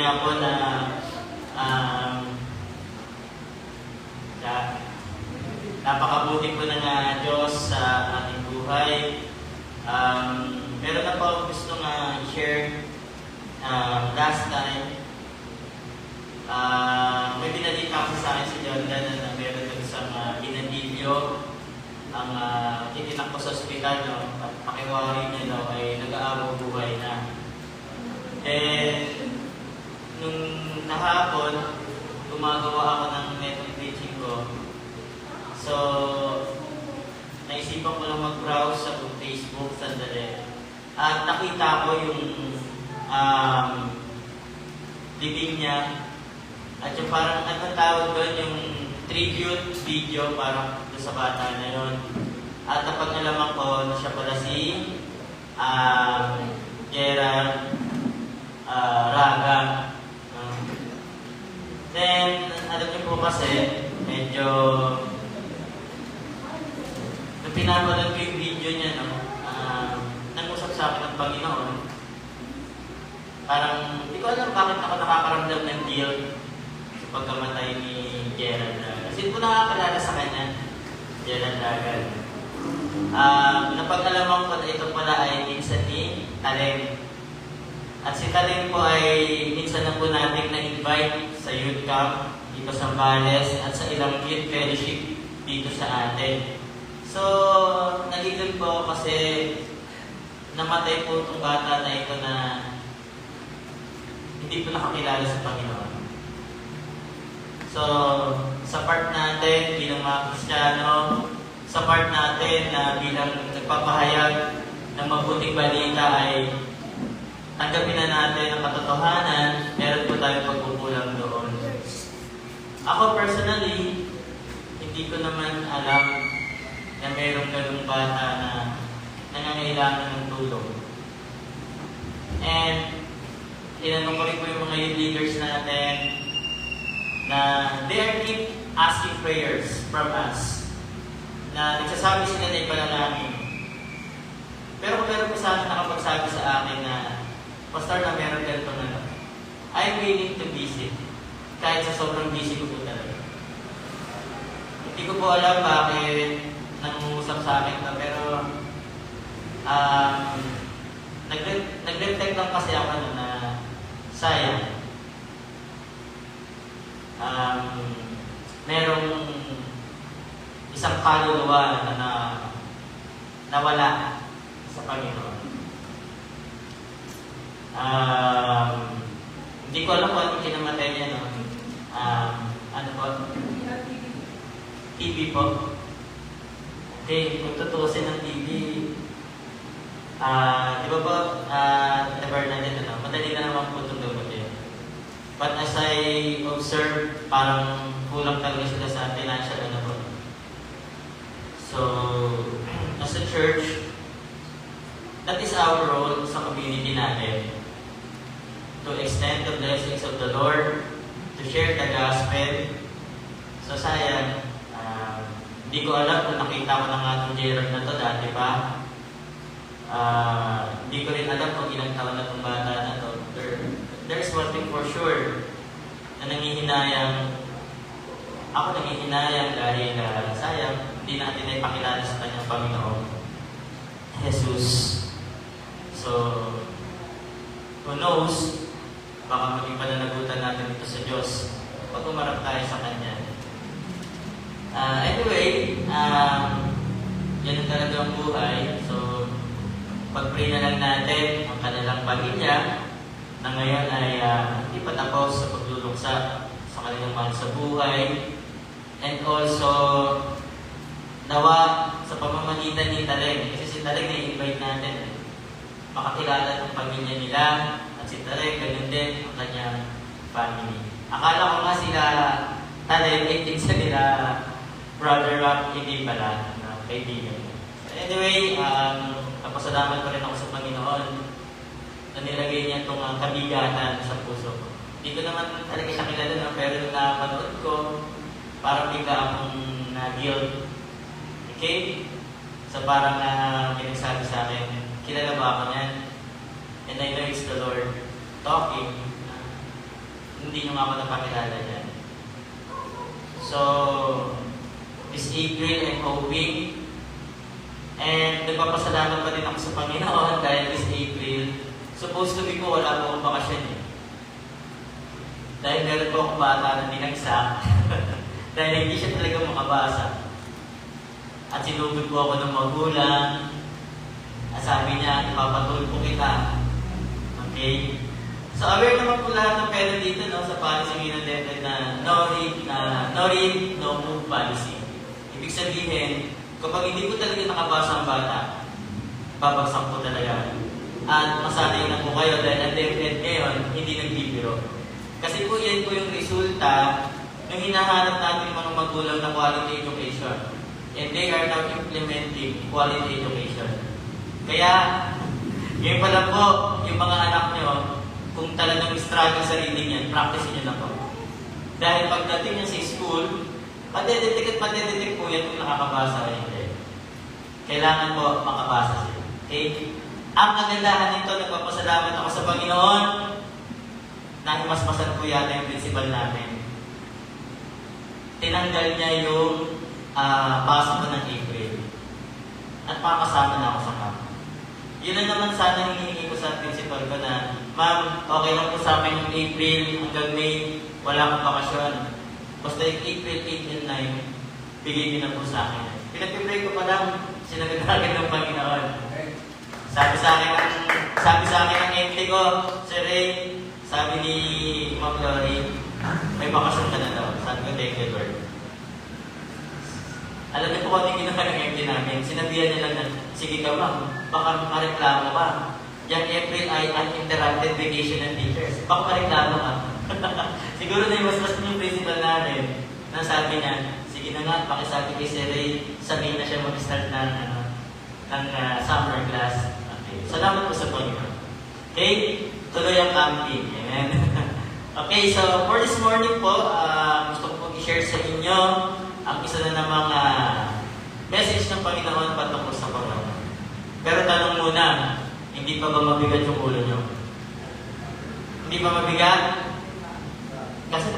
nga po na napakabuti po ng Diyos sa ating buhay. Meron na po ako gusto nga i-share last time. May binalita ko sa akin si Jordan na meron ng isang binanilyo ang titinak ko sa ospital, no? At pakiwari niya daw ay nag-aawang buhay na. Nung nahapon, gumagawa ako ng method teaching ko. So, naisipan ko lang mag-browse sa Facebook, sandali. At nakita ko yung living niya. At yung parang, anong tawag doon, yung tribute video parang doon sa bata na yun. At napag-alaman ko na siya pala si Gerald Raga. Then, alam niyo po kasi, medyo nung pinapanood ko yung video niya, no, nangusap sa akin ng Panginoon. Parang, hindi ko alam bakit ako nakakaramdam ng guilt sa pagkamatay ni Gerald Raga. Kasi po nakakalala sa kanya, Gerald Raga. Napag-alaman ko na ito pala ay minsan ni Taleng. At si Taleng po ay minsan na po natin na-invite sa youth camp dito sa Bales at sa ilang youth fellowship dito sa atin. So, nagigil po kasi namatay po itong bata na ito na hindi po nakakilala sa Panginoon. So, sa part natin bilang mga Kristiyano, sa part natin na bilang nagpapahayag ng mabuting balita ay tanggapin na natin ang katotohanan, meron po tayong pagkukulang doon. Ako personally, hindi ko naman alam na mayroong ganung bata na nangangailangan ng tulong. And tinanong ko rin po yung mga youth leaders natin na they are keep asking prayers from us. Na nagsasabi sila na ipanalangin. Pero kung meron po sa akin nakapagsabi sa akin na Pastor, na meron ganito na lang, I'm willing to visit. Kahit sa sobrang busy ko po talaga. Hindi ko po alam bakit nangungusap sa akin to, pero nag-reflect lang kasi ako na sayang. Merong isang kaluluwa na nawala sa Panginoon. Hindi ko alam kung anong kinamatay niya, no? Ano po? TV po. Okay, kung tutuusin ng TV, di ba po, never na din, no? Madali na naman po itong gamot yun. But as I observe, parang kulang talaga sila sa financial, ano po. So, as a church, that is our role sa community natin. To extend the blessings of the Lord, to share the gospel. So sayang, hindi ko alam kung nakita ko na nga itong Gerald na to dati pa. Hindi ko rin alam kung ilang taon na itong bata na to. There's one thing for sure, na nangihinayang, ako nangihinayang dahil sayang, hindi natin na ipakilala sa kanyang Panginoon, Jesus. So, who knows, baka maging pananagutan natin ito sa Diyos pag umarap tayo sa Kanya. Anyway, yan ang talagang buhay. So, pag-pray na lang natin ang kanilang pamilya na ngayon ay hindi pa tapos sa pagluluksa sa kanilang mahal sa buhay. And also, nawa sa pamamagitan ni Taleng, kasi si Taleng na-invite natin, makakilala ng pamilya nila, at si Taleng, ganun din ang kanyang family. Akala ko nga sila Taleng, think sa nila Brother Rock, hindi pala, na kaibigan. Anyway, napasalamat pa rin ako sa Panginoon na nilagay niya itong kabigatan sa puso ko. Hindi ko naman talaga siya kilala, no? Pero nung napanood ko, parang bigla akong na-guilt. Okay? So parang pinagsabi sa akin, kilala ba ako niyan? And I know it's the Lord talking. hindi nyo nga ako napakilala dyan. So, this April, I'm hoping. And nagpapasalamat pa din ako sa Panginoon dahil this April, supposed to be ko, wala po akong bakasyon eh. Dahil meron po akong bata na dinagsak. Dahil hindi siya talaga makabasa. At sinugod po ako ng magulang. At sabi niya, ipapatulpo kita. Okay? So aware naman po lahat ng pera dito no, sa policy minadented na no read, no move policy. Ibig sabihin, kapag hindi po talaga nakabasa ang bata, babagsak po talaga. At masanay na po kayo dahil ang DepEd ngayon, hindi nagbibiro. Kasi po yan po yung resulta ng hinahanap natin yung mga magulang na quality education. And they are now implementing quality education. Kaya, ngayon pa lang po, yung mga anak nyo, kung talagang struggle sa reading yan, practice nyo na po. Dahil pagdating niya sa school, patedetect po yan kung nakakabasa o hindi. Kailangan po makabasa sila. Okay? Ang kagandahan nito, nagpapasalamat ako sa Panginoon na himasmasan po yata yung principal namin. Tinanggal niya yung pasok ko ng April. At makakasama na ako sa camp. Yun na naman sana hinihingi ko sa principal ko na, Ma'am, okay lang po sa akin yung April hanggang May, wala akong bakasyon. Basta yung April 8 and 9, bigay niyo na po sa akin. Pinag-pray ko pa lang, sinagadagan ng Panginoon. Sabi sa akin ng MT ko, Sir Ray, sabi ni Ma'am Lori, may bakasyon ka na daw. Sabi ko, thank you, Lord. Alam niyo po kung ano ginawa ng MT namin, sinabihan niya lang na, sige ka ma'am, baka mareklamo ka. Yung April ay uninterrupted vacation ng teachers. Baka mareklamo ka. Siguro na mas yung principal natin na sabi niya, sige na nga, pakisabi kay Sir Ray, sabihin na siya mag-start ng summer class. Okay. Salamat po sa Panginoon. Okay? Tuloy ang camping. Amen. Okay, so for this morning po, gusto ko po i-share sa inyo ang isa na namang message ng Panginoon patungkol sa corona. Pero tanong muna, hindi pa ba mabigat yung ulo nyo? Hindi pa mabigat? Kasi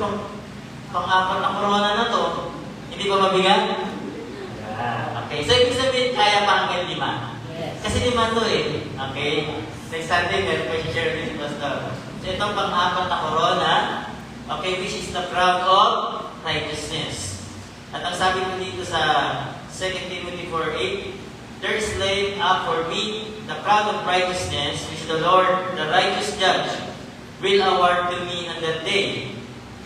pang-apat na corona na to, hindi pa mabigat? Okay, so ibig sabihin, kaya pa hanggang 5. Yes. Kasi 5 to eh. Okay? Next Sunday, meron pa i-share din si Pastor. So itong pang-apat na corona, okay, which is the crown of righteousness. At ang sabi ko dito sa 2 Timothy 4:8, there is laid up for me the crown of righteousness, which the Lord, the righteous judge, will award to me on that day.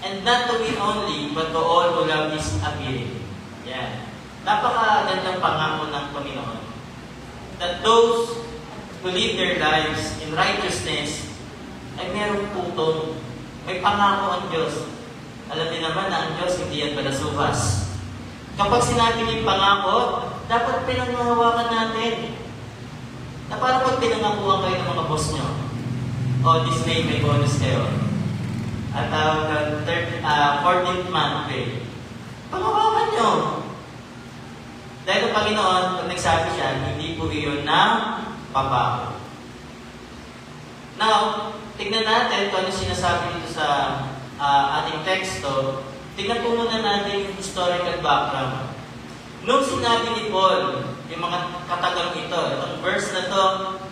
And not to me only, but to all who love His appearing. Yan. Napakagandang pangako ng Panginoon. That those who live their lives in righteousness ay merong putong. May pangako ang Diyos. Alam niyo naman na ang Diyos hindi yan balasubas. Kapag sinabi niyo yung pangako, dapat pinanghahawakan natin. Na parang pag pinangakuhan kayo ng mga boss nyo, this May may bonus kayo. At the 14th month pay. Panghawakan nyo. Dahil ang Panginoon, pag nagsabi siya, hindi po iyon na papako. Now, tignan natin kung ano sinasabi dito sa ating teksto. Tignan po muna natin yung historical background. Nung sinabi ni Paul, yung mga katagang ito, itong verse na to,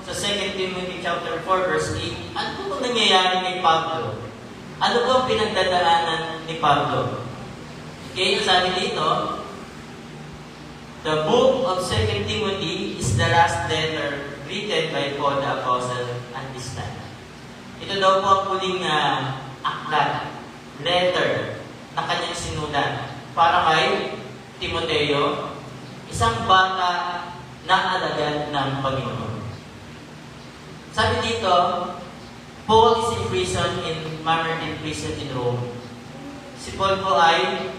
sa 2 Timothy chapter 4, verse 8, ano po nangyayari kay Pablo? Ano po ang pinagdadaanan ni Pablo? Okay, yung sabi dito, the book of 2 Timothy is the last letter written by Paul the Apostle at this time. Ito daw po ang huling aklat, letter, na kanyang sinulat para kay Timoteo, isang bata na alagad ng Panginoon. Sabi dito, Paul is in prison martyred in prison in Rome. Si Paul po ay,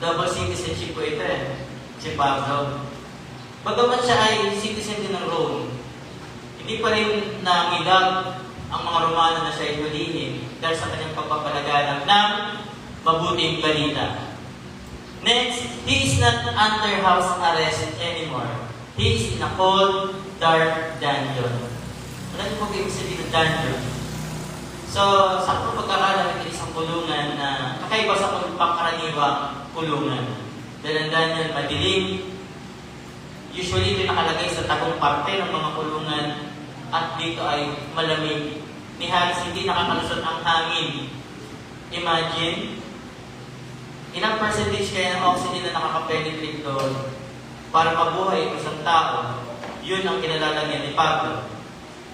double citizenship po ito eh. Si Pablo. Bagaman siya ay citizen din ng Rome, hindi pa rin nangilag ang mga Romano na siya ay hulihin dahil sa kanyang pagpapalaganap ng mabuting balita. Next, he is not under house arrest anymore. He is in a cold, dark dungeon. Ano po ibig sabihin ng dungeon? So, sa pagkakalamit ng isang kulungan na kakaiba sa pangkaraniwang kulungan. Dalandan yan, madilim. Usually, ito nakalagay sa tagong parte ng mga kulungan at dito ay malamig. Ni Halos hindi nakakalusot ang hangin. Imagine, ilang percentage kaya ng oxygen na nakakapenetrate doon para mabuhay isang tao. Yun ang kinalalagyan ni Pablo.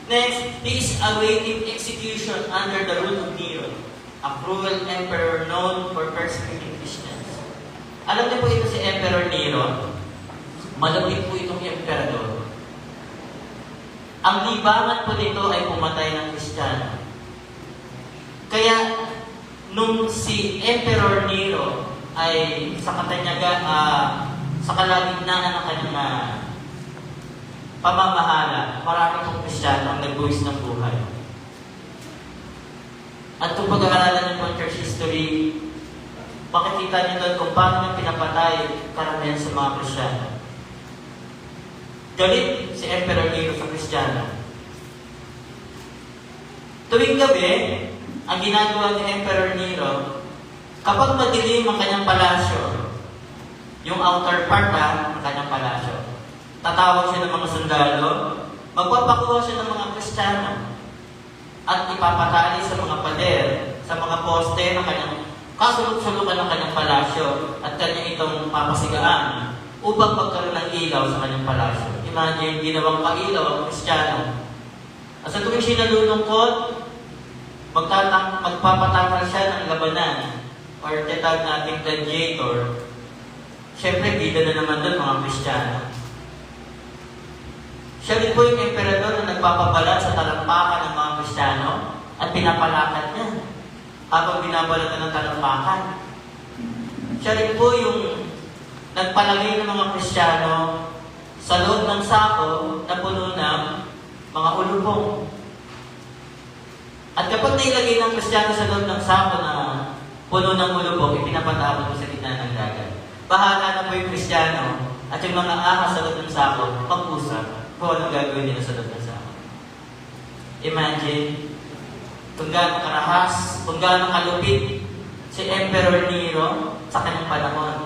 Next, he is awaiting execution under the rule of Nero, a cruel emperor known for persecuting Christians. Alam niyo po ito si Emperor Nero? Malapit po itong emperador. Ang libangan po nito ay pumatay ng Kristiyano. Kaya, nung si Emperor Nero ay sa katanyaga, sa kalagitnaan ng kanyang pamamahala, marami pong Kristiyano ang nagbuwis ng buhay. At kung pag-aaralan niyo po church history, makikita niyo doon kung paano niya pinapatay karamihan sa mga Kristiyano. Galit si Emperor Nero sa Kristiyano. Tuwing gabi, ang ginagawa ni Emperor Nero, kapag madilim ang kanyang palasyo, yung outer part ng kanyang palasyo, tatawag siya ng mga sundalo, magpapakuha siya ng mga Kristiyano, at ipapatali sa mga pader, sa mga poste ng kanyang kasulok-sulukan ng kanyang palasyo, at kanyang itong papasigaan, upang magkaroon ng ilaw sa kanyang palasyo. Imagine, ginawang pailaw ang Kristiyano. At sa tuwing siya nalulungkot, magpapatakal siya ng labanan, or tetag nating gladiator. Siyempre, bida na naman doon mga Kristiyano. Siya rin po yung emperador na nagpapabala sa talampakan ng mga Kristiyano at pinapalakad niya habang binabalatan ng talampakan. Siya rin po yung nagpalagay ng mga Kristiyano sa loob ng sako na puno ng mga ulupong. At kapag nailagay ng Kristiyano sa loob ng sako na puno ng ulupong, ipinapatapon mo sa gitna ng dagat. Bahala na po yung Kristiyano at yung mga ahas sa loob ng sako, mag-usap kung anong gagawin nila sa loob ng sako. Imagine, kung gaano karahas, kung gaano kalupit si Emperor Nero sa kanyang panahon.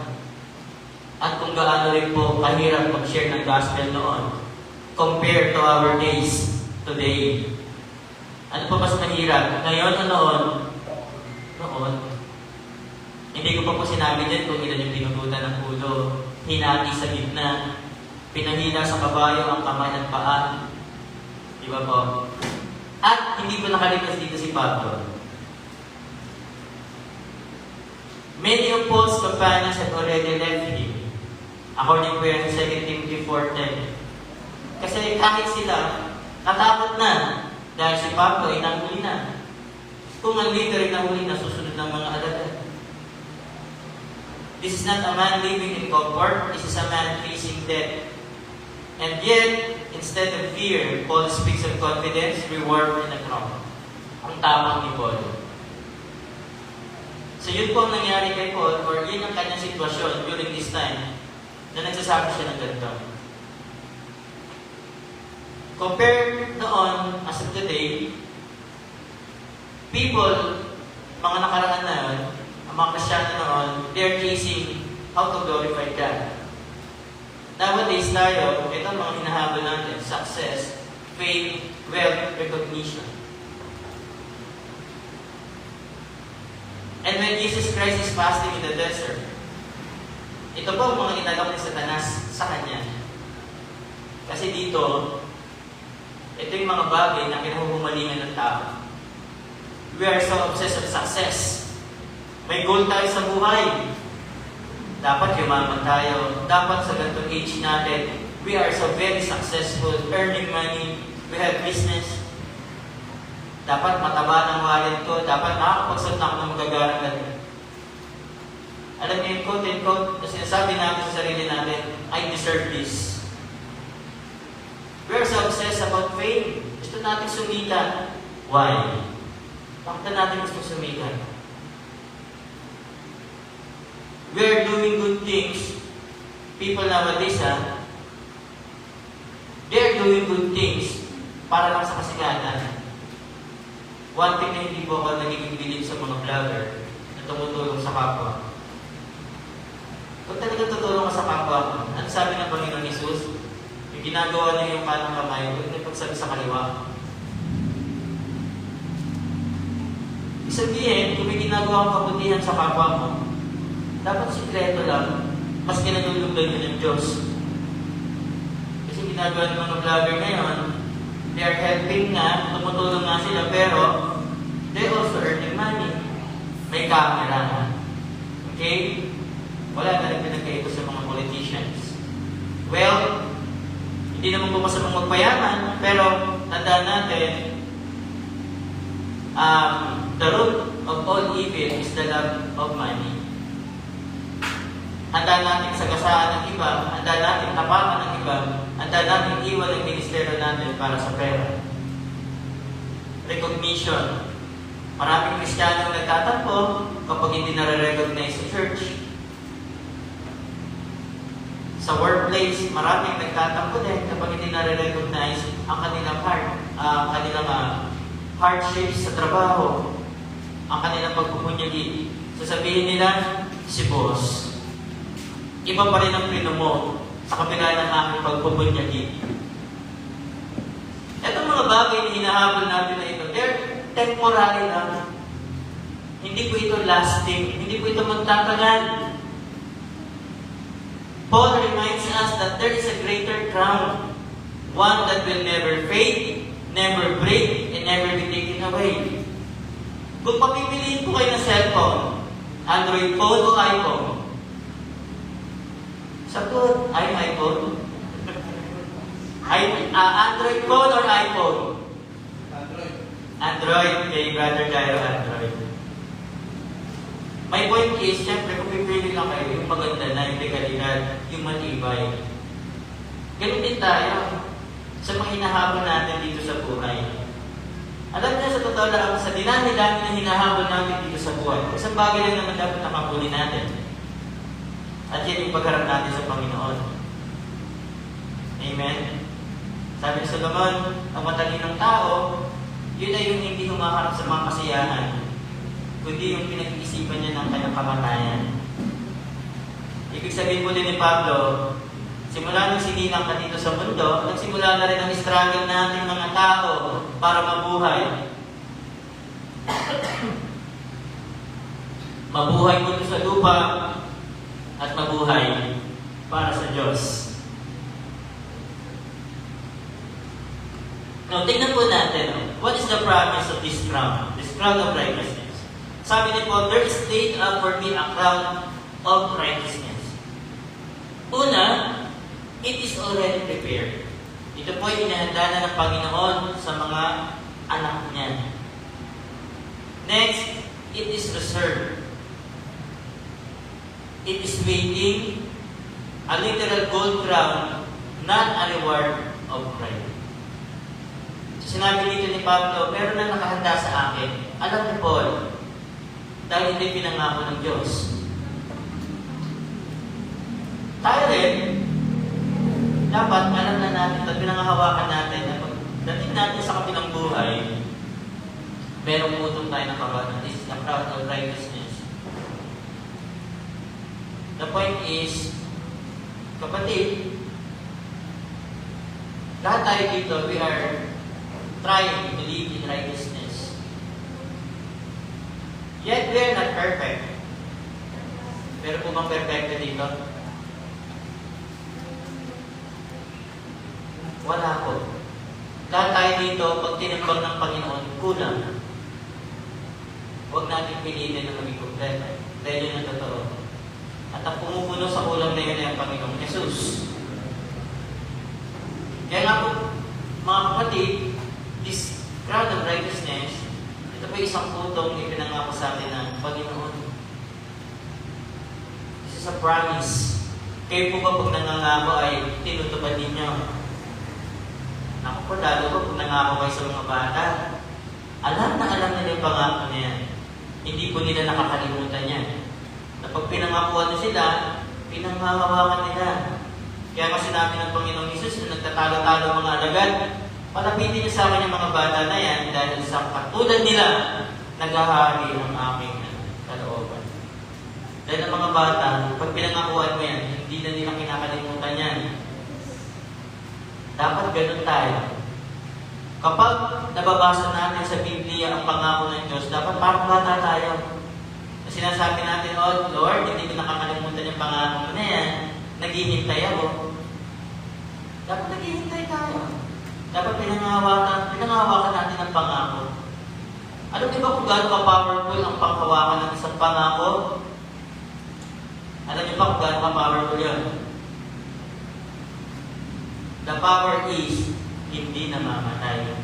At kung gaano rin po kahirap mag-share ng gospel noon compared to our days today. Ano po mas mahirap? Ngayon o noon? Noon. Hindi ko pa po sinabi din kung ilan yung pinugutan ng ulo, hinati sa gitna, pinahila sa kabayo ang kamay at paa. Di ba po? At hindi ko nakalipas dito si Pablo. Many of Paul's companions had already left him, according to 2 Timothy 4:10. Kasi kahit sila, natakot na dahil si Pablo ay nahuli na. Kung ang leader ay nahuli na, susunod ng mga alagad. This is not a man living in comfort, this is a man facing death. And yet, instead of fear, Paul speaks of confidence, reward, and a crown. Ang tapang ni Paul. So yun po ang nangyari kay Paul, or yun ang kanyang sitwasyon during this time, na nagsasabi siya ng ganito. Compared noon, as of today, people, mga nakaraan na yun, ang mga Kristiyano noon, they're chasing how to glorify God. Nowadays tayo, ito ang mga hinahabol natin, success, fame, wealth, recognition. And when Jesus Christ is fasting in the desert, ito po ang mga inalok ni Satanas sa kanya. Kasi dito, ito yung mga bagay na kinahuhumalingan ng tao. We are so obsessed with success. May goal tayo sa buhay. Dapat yumaman tayo. Dapat sa ganitong age natin, we are so very successful, earning money, we have business. Dapat mataba ng wallet ko, dapat nakakapagsuot na ako ng magagarangan. Alam niyo yung quote and quote na sinasabi natin sa sarili natin, I deserve this. We are so obsessed about fame. Gusto natin sumikat. Why? Bakit natin gusto sumikat? We are doing good things. People nowadays, they are doing good things para lang sa kasikatan. One thing na hindi po ako nagiging bilib sa mga vlogger na tumutulong sa kapwa. Kung talaga tutulong ka sa kapwa mo, ano sabi ng Panginoon Jesus? Yung ginagawa niya yung kanang kamay, huwag na pagsabi sa kaliwa. Ibig sabihin, kung may ginagawa kang kabutihan sa kapwa mo, dapat sikreto lang, mas kinagulugdan mo ng Diyos. Kasi ginagawa ng mga vlogger ngayon, they are helping na, tumutulong nga sila, pero they also earning money. May camera. Okay? Wala na rin pinagkaiba sa mga politicians. Well, hindi naman po masamang magpayaman, pero tandaan natin, the root of all evil is the love of money. Handa natin sagasaan ng iba, handa natin tapakan ng iba, handa natin iwan ang ministeryo natin para sa pera. Recognition. Maraming Kristiyano nagtatampo kapag hindi nare-recognize sa church. Sa workplace, maraming nagtatampo din kapag hindi nare-recognize ang kanilang hardships sa trabaho, ang kanilang pagpupunyagi. Sasabihin nila, si boss. Iba pa rin ang pinumo sa kabila ng aking pagpupunyagi. Itong mga bagay na hinahabol natin na ito, they're temporary lang. Hindi po ito lasting. Hindi po ito magtatagal. Paul reminds us that there is a greater crown, one that will never fade, never break, and never be taken away. Kung papipiliin po kayo ng cellphone, Android phone o iPhone, sagot, I'm iPhone. Android phone or iPhone? Android. Android, kay Brother Jairo, Android. My point is, syempre, kung pipili lang kayo, yung maganda na, yung legalidad, yung matibay. Ganun din tayo sa mga hinahabol natin dito sa buhay. Alam niyo, sa totoo lang, sa dinami-dami na hinahabol natin dito sa buhay, isang bagay lang naman dapat nakapuli natin. At yan yung pagharap natin sa Panginoon. Amen? Sabi ni Solomon, ang matalinong tao, yun ay yung hindi humaharap sa mga kasiyahan, kundi yung pinag-iisipan niya ng kanyang kamatayan. Ibig sabihin po din ni Pablo, simula nung sinilang ka dito sa mundo, nagsimula na rin ang struggle natin mga tao para mabuhay. Mabuhay mo sa lupa at mabuhay para sa Diyos. Now, tingnan po natin, what is the promise of this crown? This crown of righteousness. Sabi ni Paul, there is laid up for me a crown of righteousness. Una, it is already prepared. Ito po ay inihanda na ng Panginoon sa mga anak niya. Next, it is reserved. It is waiting, a literal gold crown, not a reward of pride. So, sinabi dito ni Pablo, meron na nakahanda sa akin. Alam ni Paul, dahil hindi pinangako ng Diyos. Tayo rin, dapat alam na natin at pinangahawakan natin na pagdating natin sa kabilang buhay, merong utong tayo ng kabanan. This is the crown of righteousness. The point is, kapatid, lahat tayo dito, we are trying to live in righteousness. Yet, we are not perfect. Pero po bang perfecto dito? Wala po. Lahat tayo dito, pag tinimbang ng Panginoon, kulang. Huwag natin pilitin na maging kompleto. Dahil yun ang totoo. At ang pumupuno sa kulang na yun ay ang Panginoong Jesus. Kaya nga po, mga kapatid, this crown of righteousness, ito po isang putong ipinangako sa atin ng Panginoon. This is a promise. Kayo po ba pag nangangako ay tinutupad ninyo? Ako po, lalo po pag nangako kayo sa mga bata, alam na alam nila yung pangako na yan. Hindi po nila nakakalimutan yan. Na pag pinangakuan sila, pinanghahawakan nila. Kaya kasi sinabi ng Panginoong Jesus, na nagtatalo-talo mga alagad, Palapitin niyo sa akin yung mga bata na yan dahil sa katulad nila, naghahari ang aking kalooban. Dahil ang mga bata, pag pinangakuan mo yan, hindi na nila kinakalimutan yan. Dapat ganun tayo. Kapag nababasa natin sa Biblia ang pangako ng Diyos, dapat parang bata tayo. Sinasabi natin, oh Lord, hindi ko nakakalimutan yung pangako mo na yan. Naghihintay ako. Dapat naghihintay tayo. Dapat pinangahawakan natin ang pangako. Alam niyo ba kung gaano ka-powerful ang panghawakan ng isang pangako? Alam niyo ba kung gaano ka-powerful yun? The power is hindi namamatay.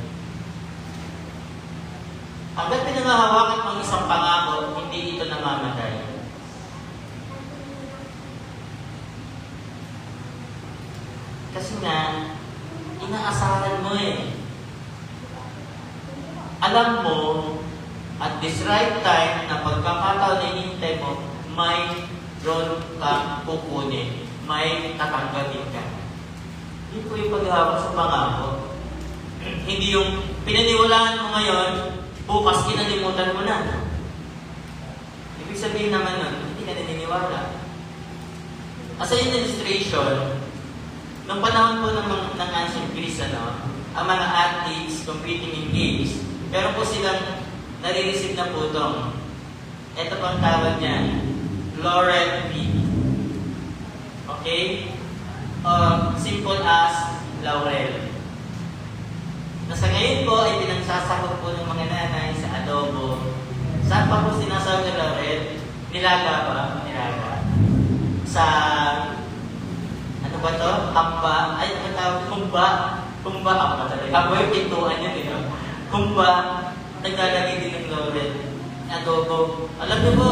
Hanggat pinangahawakan ang isang pangako, hindi ito namamatay. Kasi nga, inaasaran mo eh. Alam mo, at this right time, na pagkakataon na hinihintay mo, may role ka kukunin. May tatanggapin ka. Hindi po yung paghahawak sa pangako. Hindi yung pinaniwalaan mo ngayon, bukas kinalimutan mo na. Ibig sabihin naman nun, hindi ka naniniwala. As an illustration, noong panahon po ng ancient Greece, ang mga athletes competing in games, meron po silang nare-receive na putong. Ito po ang tawag niya, laurel wreath. Okay? Simple as laurel. Nasa ngayon po ay pinagsasakot po ng mga nanay sa adobo. Saan pa po sinasawag ng laurel? Nilaga ba? Nilaga. Sa ano ba to? Hamba. Ay, ano tawag? Humba. Humba. Hamba talaga. Hamba yung pintuan yun, eh. Humba. Naglalagay din ng laurel. Adobo. Alam niyo po,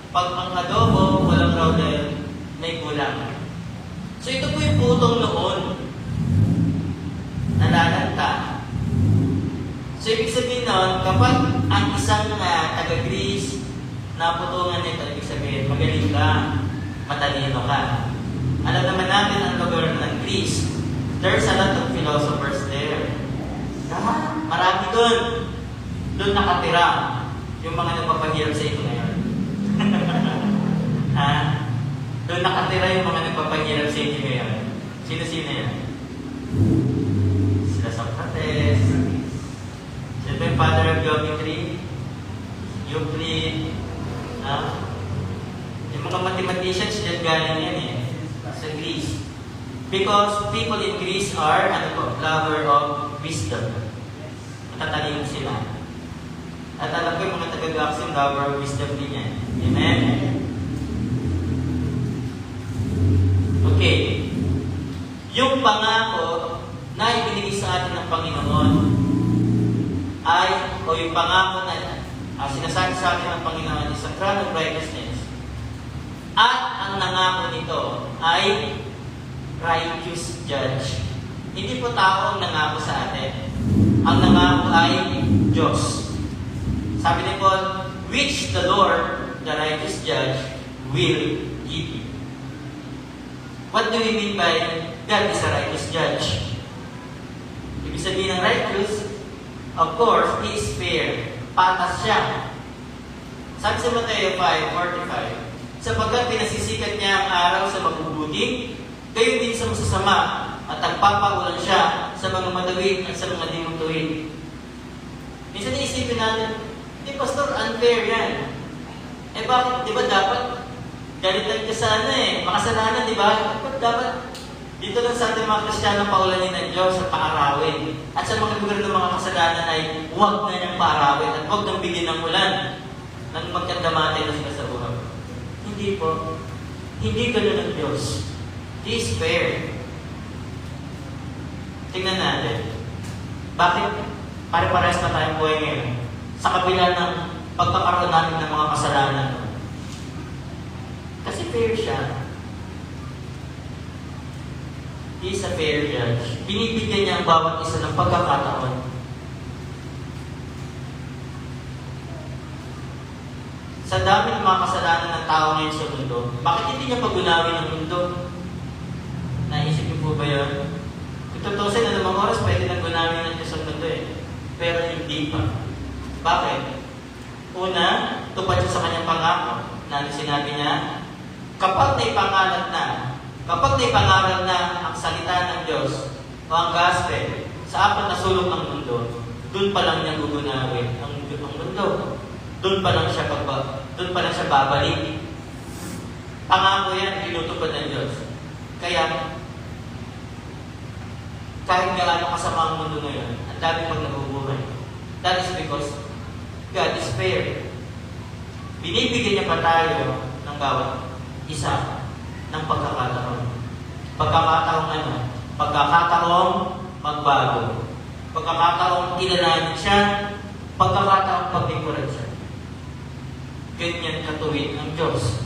pag ang adobo, walang laurel, may kulang. So ito po yung putong noon. Nalalanta. So ibig sabihin nun, kapag ang isang taga-Greece na putungan nito, ibig sabihin, magaling ka, matalino ka. Alam naman natin ang lugar ng Greece. There's a lot of philosophers there. Marami doon. Doon nakatira yung mga nagpapahirap sa ito ngayon. Doon nakatira yung mga nagpapahirap sa inyo ngayon. Sino-sino yan? Sila Socrates. Sino ba yung father of geometry? Euclid. Yung mga mathematicians, dyan galing yan eh. Sa Greece. Because people in Greece are, lover of wisdom. Matatalino sila. At alam ko yung mga taga-Gaxim, lover of wisdom din yan. Amen? Okay. Yung pangako na ibinigay sa atin ng Panginoon ay, o yung pangako na sinasabi sa atin ng Panginoon is a crown of righteousness. At ang nangako nito ay righteous judge. Hindi po tao ang nangako sa atin. Ang nangako ay Diyos. Sabi ni Paul, which the Lord, the righteous judge, will give you. What do we mean by God is a righteous judge? Ibig sabihin ng righteous, of course, He is fair. Patas siya. Sabi sa Mateo 5:45, sapagkat pinasisikat niya ang araw sa mabubuti, gayon din sa masasama, at nagpapaulan siya sa mga madawid at sa mga di matuwid. Minsan iisipin natin, di pastor, unfair yan. Eh bakit, di ba dapat galitan ka sa makasalanan, di ba? Dapat dito lang sa ating mga Kristiyano paulanin ng Diyos at paarawin. At sa mga lugar ng mga kasalanan ay huwag na niyang paarawin at huwag nang bigyan ng ulan nang magkandamatay na sila sa buhay. Hindi po. Hindi ganun ang Diyos. He is fair. Tingnan natin. Bakit pare-parehas na tayong buhay ngayon? Sa kabila ng pagkakaroon natin ng mga kasalanan. Kasi fair siya. He is a fair judge. Binibigyan niya ang bawat isa ng pagkakataon. Sa dami ng mga kasalanan ng tao ngayon sa mundo, bakit hindi niya pagunawin ang mundo? Naisip niyo po ba yun? Kung tutusin na namang oras, pwede nang gunawin namin ng Diyos ang mundo pero hindi pa. Bakit? Una, tupad siya sa kanyang pangako. Na sinabi niya, kapag naipangaral na ang salita ng Diyos o ang gospel sa apat na sulok ng mundo, doon pa lang niya gugunawin ang mundo. Doon pa lang siya babalik. Pangako yan, tinutupad ng Diyos. Kaya, kahit gaano kasama ang mundo ngayon, ang dami pag nabubuhay. That is because God is fair. Binibigyan niya pa tayo ng bawat isa ng pagkakataon. Pagkakataong magbago. Pagkakataong kilalanin siya, pagkakataong paglingkuran siya. Ganyan katuwid ang Diyos.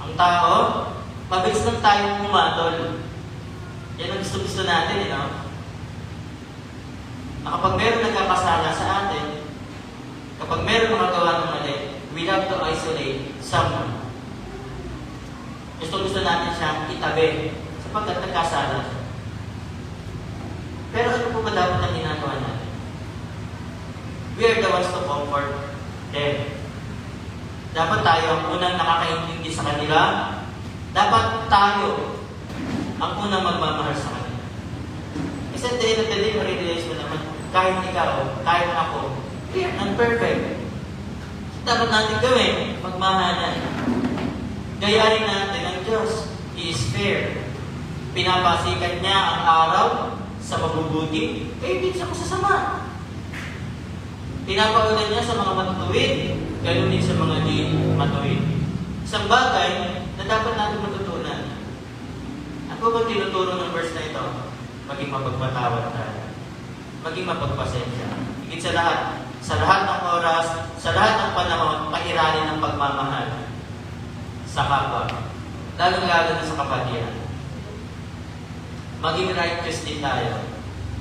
Ang tao, mabilis lang tayong pumatol. Yan ang gusto natin, na kapag meron nagkakasala sa atin, kapag meron makagawa ng mali, we have to isolate someone. Gusto natin siyang itabi sapagkat nagkasala siya. Pero ano po ba dapat ang ginagawa natin? We are the ones to comfort them. Dapat tayo ang unang nakakaintindi sa kanila. Dapat tayo ang unang magmamahal sa kanila. Kasi at the end of the day, ma-realize mo naman, kahit ikaw, kahit ako, we are not perfect. Dapat natin gawin, magmahalan. Gayahin natin ang Diyos. He is fair. Pinapasikat niya ang araw sa mabubuti, kaya din sa masasama. Pinapaulan niya sa mga matutuwid, ganoon din sa mga di matuwid. Isang bagay na dapat natin matutunan. Ano ba tinuturo ng verse na ito? Maging mapagpatawad tayo. Maging mapagpasensya. Higit sa lahat ng oras, sa lahat ng panahon, pairalin ng pagmamahal sa kapwa. Lalong-lalo na sa kapatiran. Maging righteous din tayo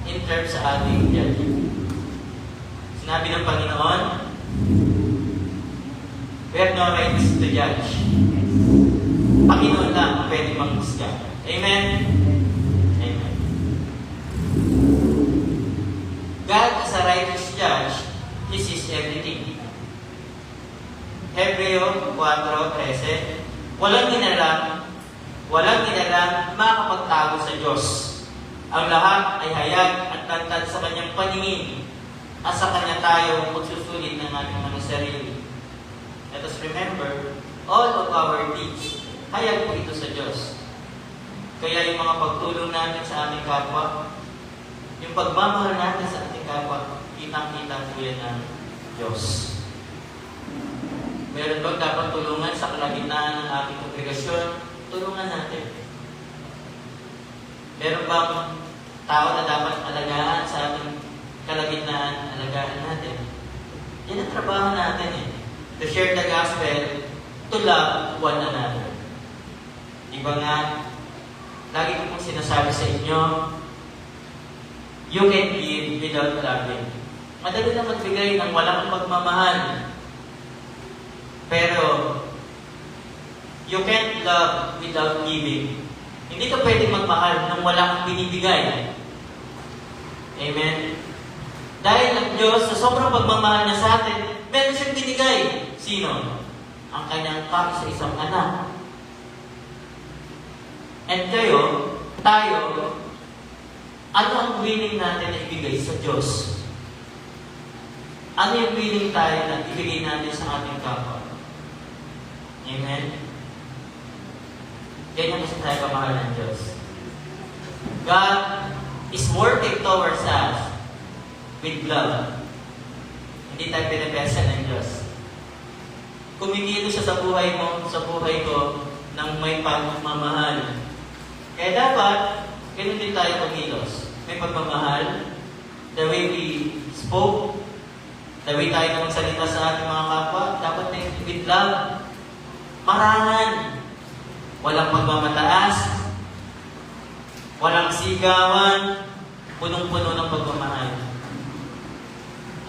in terms sa ating judgment. Sinabi ng Panginoon, we have no rights to judge. Panginoon lang ang pwede manghusga. Amen? Amen. God as a righteous judge, He sees everything. Hebreo 4:13, walang inalam makakapagtago sa Diyos. Ang lahat ay hayag at tantad sa kanyang paningin at sa kanya tayo magsusulit ng ating mga sarili. Let us remember, all of our deeds, hayag po ito sa Diyos. Kaya yung mga pagtulong natin sa aming kapwa, yung pagmamahal natin sa ating kapwa, kitang-kita po yan ng Diyos. Meron bang dapat tulungan sa kalagitnaan ng ating kongregasyon? Tulungan natin. Meron bang tao na dapat alagaan sa ating kalagitnaan? Alagaan natin. Yan ang trabaho natin to share the gospel, to love one another. Diba nga, lagi ko pong sinasabi sa inyo, you can give without loving. Madali na magbigay ng walang pagmamahal. Pero, you can't love without giving. Hindi ka pwedeng magmahal nang wala kang binibigay. Amen? Dahil ang Diyos, sa sobrang pagmamahal niya sa atin, meron siyang binigay. Sino? Ang kanyang isa-isang anak. And tayo, ano ang willing natin na ibigay sa Diyos? Ano yung willing tayo na ibigay natin sa ating kapwa? Amen? Ganyan kasi tayo kamahal ng Diyos. God is working towards us with love. Hindi tayo pinapesa ng Diyos. Kumikilo siya sa buhay mo, sa buhay ko, ng may pagmamahal. Kaya dapat, ganun din tayo kumilos. May pagmamahal, the way we spoke, the way tayo magsalita sa ating mga kapwa, dapat with love. Marangan. Walang pagmamataas. Walang sigawan. Punong-puno ng pagmamahal.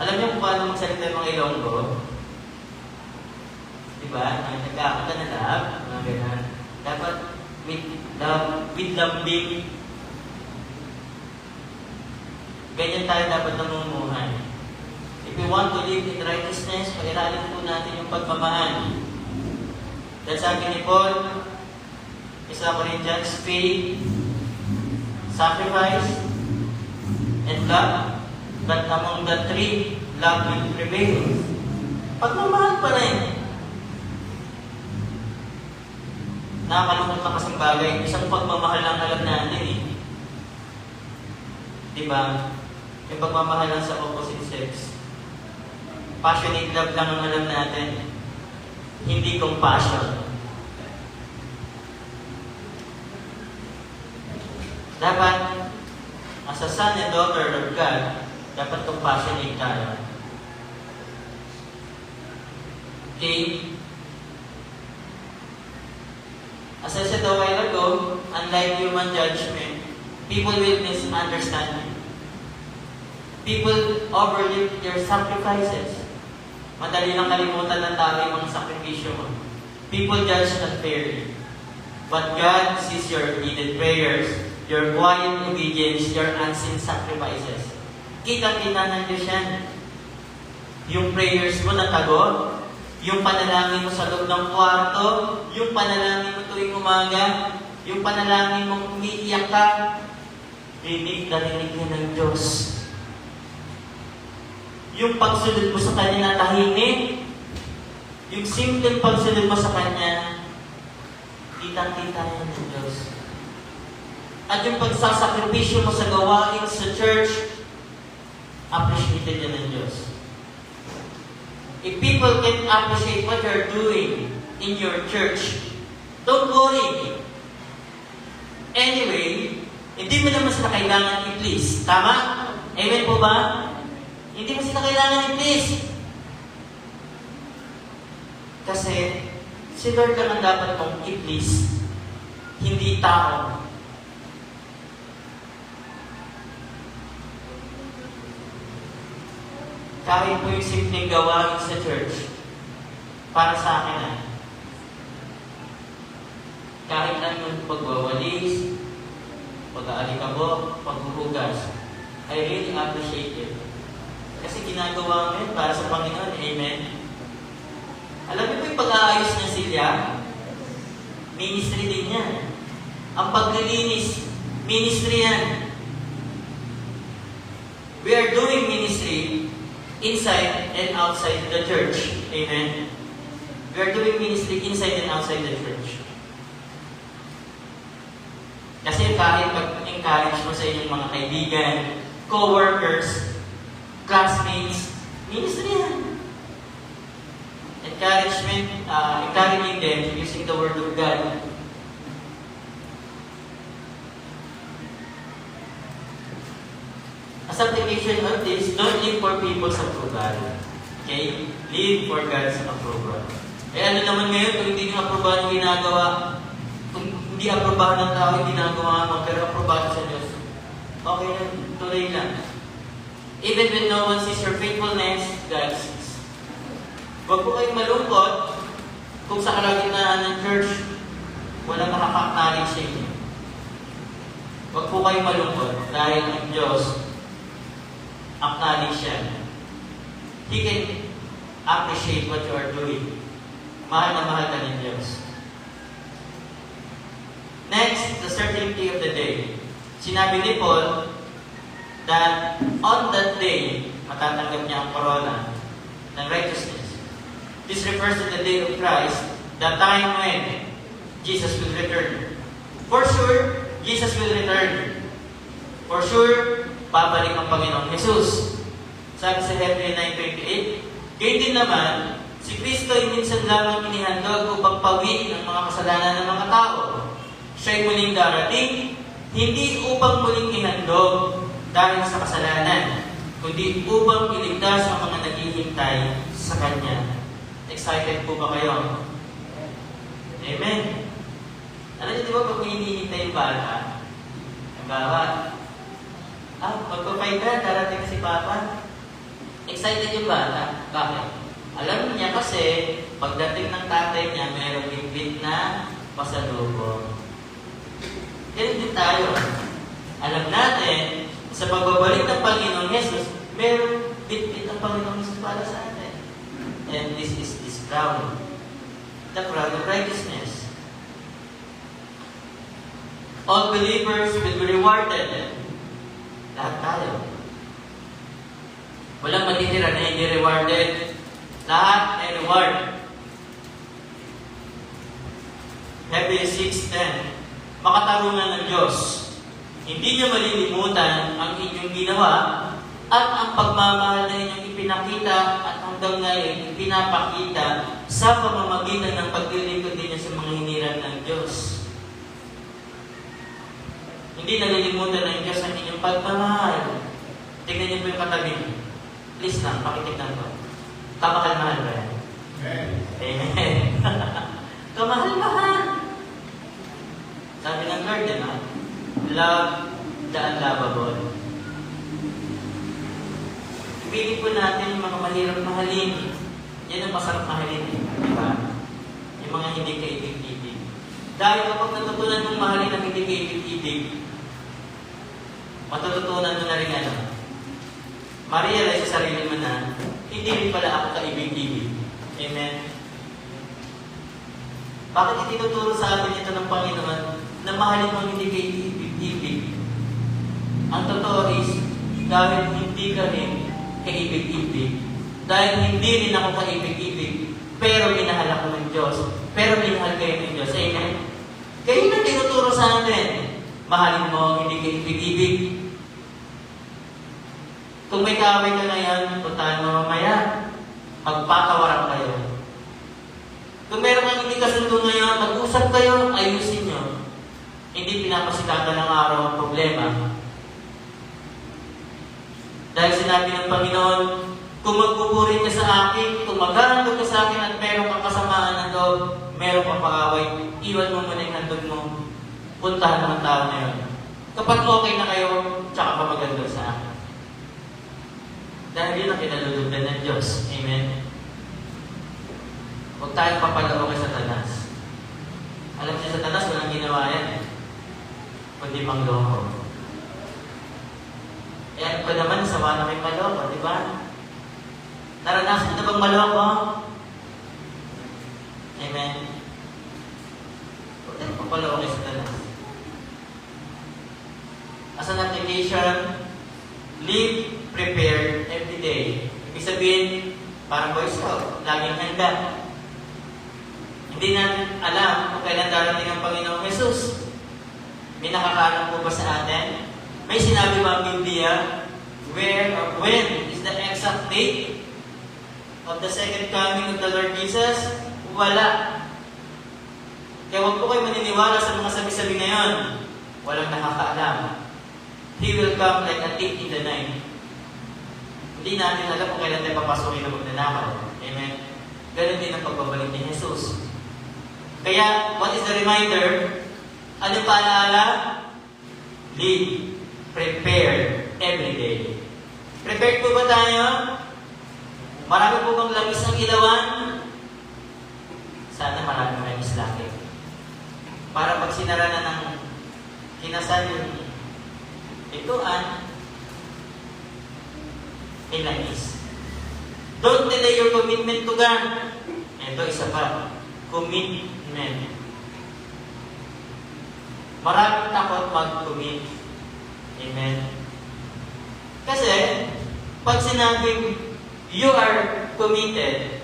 Alam niyo kung paano magsalita yung mga Ilonggo? Diba? Nagkakata na love. Mga ganyan. Dapat with lambing. Ganyan tayo dapat namumuhay. If we want to live in righteousness, pag-iralin po natin yung pagmamahal. Dahil sabi ni Paul, 1 Corinthians, faith, sacrifice, and love. But among the three, love will prevail. Pagmamahal pa rin. Nakakalungkot na kasing bagay. Isang pagmamahal lang alam natin eh. Diba? Yung pagmamahal lang sa opposite sex. Passionate love lang ang alam natin. Hindi compassion. Dapat, as a son and daughter of God, dapat compassionate tayo. Okay? As I said a while ago, unlike human judgment, people will misunderstand you. People overlook your sacrifices. Madali lang kalimutan ng tao yung mga sakripisyo mo. People judge unfairly. But God sees your hidden prayers, your quiet obedience, your unseen sacrifices. Kita-kita ng Diyos yan. Yung prayers mo natago, yung panalangin mo sa loob ng kwarto, yung panalangin mo tuwing umaga, yung panalangin mo umiiyak ka, rinig na rinig ka ng Diyos. Yung pagsunod mo sa Kanya na tahimik, yung simple pagsunod mo sa Kanya, kitang-kita yan ng Diyos. At yung pagsasakripisyo mo sa gawain sa church, appreciated yan ng Diyos. If people can appreciate what you're doing in your church, don't worry. Anyway, hindi mo naman sila kailangan i-please. Tama? Amen po ba? Hindi mo sila kailangan i-please. Kasi, si Lord lang ang dapat mong i-please. Hindi tao. Kahit po yung simpleng gawain sa church, para sa akin kahit anong pagwawalis, pag-aalikabok, paghuhugas, I really appreciate it. Kasi ginagawa mo yun para sa Panginoon. Amen? Alam niyo po yung pag-aayos ng silya? Ministry din yan. Ang paglilinis, ministry yan. We are doing ministry inside and outside the church. Amen? We are doing ministry inside and outside the church. Kasi kahit pag-encourage mo sa inyong mga kaibigan, co-workers, classmates, ministry yan. Encouraging them using the Word of God. As application of this, don't live for people's approval. Okay? Live for God's approval. Eh ano naman ngayon kung hindi nyo aprobahan yung ginagawa, kung hindi aprobahan ng tao yung ginagawa mo, pero aprobahan sa Diyos, okay lang, tuloy lang. Even when no one sees your faithfulness, God sees. Huwag po kayong malungkot kung sa kalagitnaan ng church, walang nakaka-acknowledge sa inyo. Huwag po kayong malungkot dahil ang Diyos acknowledge yan. He can appreciate what you are doing. Mahal na mahal ka ng Diyos. Next, the certainty of the day. Sinabi ni Paul that on that day, matatanggap niya ang corona ng righteousness. This refers to the day of Christ, the time when Jesus will return. For sure, Jesus will return. For sure, babalik ang Panginoong Jesus. Sabi sa Hebrew 9:28, gayon din naman, si Kristo ay minsan lamang inihandog upang pawiin ang mga kasalanan ng mga tao. Siya'y muling darating, hindi upang muling ihandog dahil sa kasalanan, kundi upang iligtas ang mga naghihintay sa Kanya. Excited po ba kayo? Amen. Alam niyo, di ba pag hinihintay yung bata, nagawa, magpapay ka, darating si Papa. Excited yung bata. Bakit? Alam niya kasi, pagdating ng tatay niya, mayroong bitbit na pasalubong. Ganun din tayo. Alam natin, Sa pagbabalik ng Panginoon Jesus, meron bit-bit ang Panginoon Jesus para sa atin. And this is this crown. The crown of righteousness. All believers will be rewarded. Lahat tayo. Walang matitira na hindi rewarded. Lahat ay reward. Hebrews 6:10. Makatarungan ng Diyos. Hindi niyo malilimutan ang inyong ginawa at ang pagmamahal na inyong ipinakita at hanggang ngayon ipinapakita sa pamamagitan ng paglilingkod ninyo sa mga hiniran ng Diyos. Hindi nalilimutan ng Diyos ang inyong pagmamahal. Tingnan niyo po yung katabi. Please lang, pakitignan ko. Kamahal-mahal ba yan? Amen. Kamahal-mahal. Sabi ng Lord, diba? Love the unlovable. Ibigin po natin yung mga mahirap mahalin. Yan ang masarap mahalin. Diba? Yung mga hindi kaibig-ibig. Dahil kapag natutunan mong mahalin ang hindi kaibig-ibig, matututunan mo na rin ano. Ma-realize sa sarili mo na, hindi rin pala ako kaibig-ibig. Amen? Bakit itinuturo sa atin ito ng Panginoon na mahalin mo ang hindi kaibig-ibig? Ang totoo is, dahil hindi ka rin kaibig-ibig, dahil hindi rin ako kaibig-ibig, pero minahal ako ng Diyos, pero minahal kayo ng Diyos. Amen? Kayo na tinuturo sa atin, mahalin mo ang hindi kaibig-ibig. Kung may kaaway ka ngayon, puntahan mo mamaya, magpatawaran kayo. Kung meron kang hindi kasundo ngayon, mag-usap kayo, ayusin nyo. Hindi pinapasikatan ng araw ang problema. Dahil sinabi ng Panginoon, kung magpupuri ka sa akin, kung maghahandog ka sa akin at meron kang kasamaan ng loob, meron kang pakaway, iwan mo muna yung handog mo. Puntahan mo ang tao na yun. Kapag okay na kayo, tsaka pa magandog sa akin. Dahil yun ang kinalulugdan ng Diyos. Amen? Huwag tayong papalao kay Satanas. Alam niya, Satanas, walang ginawa yan. Kundi mangloko. Eh, ano pa naman, sawa na may maloko, di ba? Naranasan na bang maloko? Amen? Huwag tayong papalao kay Satanas. As an application, live prepared every day. Ibig sabihin, parang Boy Scout, laging handa. Hindi natin alam kung kailan darating ang Panginoong Jesus. May nakakaalam po ba sa atin? May sinabi ba ang Biblia? Where or when is the exact date of the second coming of the Lord Jesus? Wala. Kaya huwag po kayo maniniwala sa mga sabi-sabi ngayon. Walang nakakaalam. He will come like a thief in the night. Hindi natin alam kung kailan tayo papasukin na magnanakaw. Amen? Ganun din ang pagbabalik ni Jesus. Kaya, what is the reminder? Ano paalaala? Live. Prepare every day. Prepared po ba tayo? Marami po bang langis ang ilawan? Sana marami langis lagi. Para pag sinara na ng kinasal ituan, may langis. Don't delay your commitment to God. Ito, isa pa. Commitment. Maraming takot mag-commit. Amen. Kasi, pag sinabing you are committed,